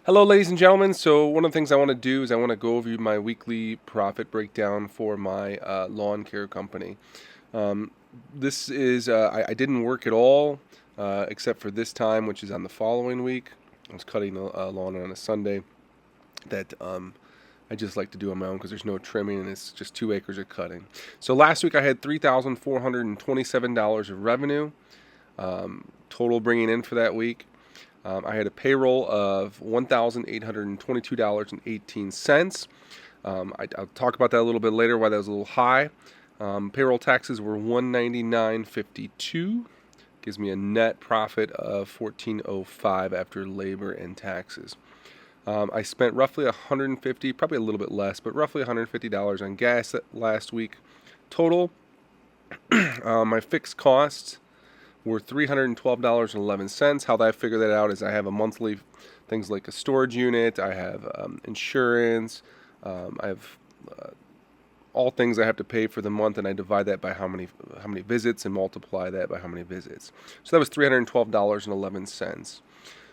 Hello, ladies and gentlemen. So one of the things I want to do is I want to go over my weekly profit breakdown for my lawn care company. Um, this is I didn't work at all except for this time, which is on the following week. I was cutting a lawn on a Sunday that I just like to do on my own because there's no trimming and it's just 2 acres of cutting. So last week I had $3,427 of revenue total bringing in for that week. I had a payroll of $1,822.18. I'll talk about that a little bit later, why that was a little high. Payroll taxes were $199.52. Gives me a net profit of $14.05 after labor and taxes. I spent roughly $150, probably a little bit less, but roughly $150 on gas last week. Total, my fixed costs were $312.11. How I figure that out is I have a monthly things like a storage unit, I have insurance, I have all things I have to pay for the month, and I divide that by how many visits and multiply that by how many visits. So that was $312.11.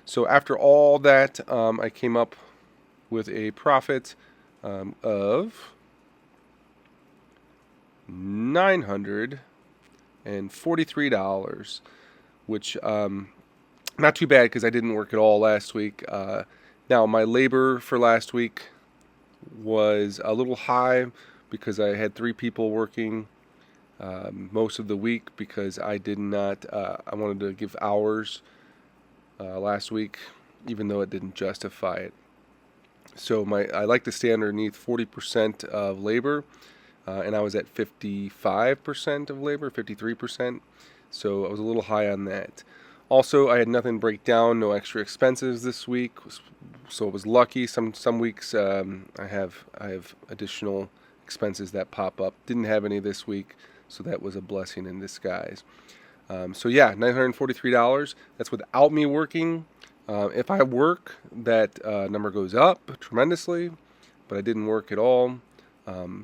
So after all that, I came up with a profit of $943, which not too bad because I didn't work at all last week. Now my labor for last week was a little high because I had 3 people working most of the week because I did not. I wanted to give hours last week, even though it didn't justify it. So I like to stay underneath 40% of labor, and I was at 55% of labor, 53%. So I was a little high on that. Also, I had nothing break down, no extra expenses this week, so it was lucky. Some weeks I have additional expenses that pop up. Didn't have any this week, so that was a blessing in disguise. So yeah, $943. That's without me working. If I work, that number goes up tremendously, but I didn't work at all.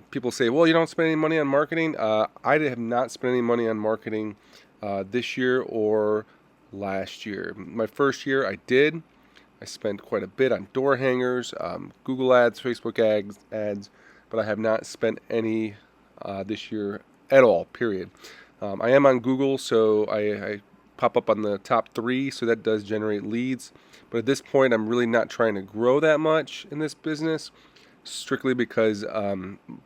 People say, well, you don't spend any money on marketing. I have not spent any money on marketing this year or last year. My first year I did. I spent quite a bit on door hangers, Google ads, Facebook ads, but I have not spent any this year at all, period. I am on Google, so I pop up on the top 3, so that does generate leads. But at this point, I'm really not trying to grow that much in this business, strictly because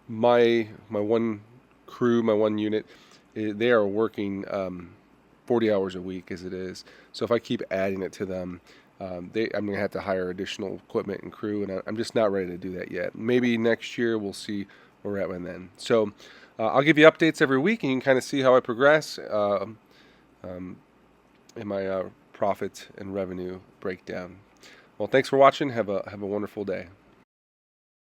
my one crew, my one unit, they are working 40 hours a week as it is. So if I keep adding it to them, I'm going to have to hire additional equipment and crew, and I'm just not ready to do that yet. Maybe next year we'll see where we're at by then. So I'll give you updates every week, and you can kind of see how I progress in my profit and revenue breakdown. Well, thanks for watching. Have a wonderful day.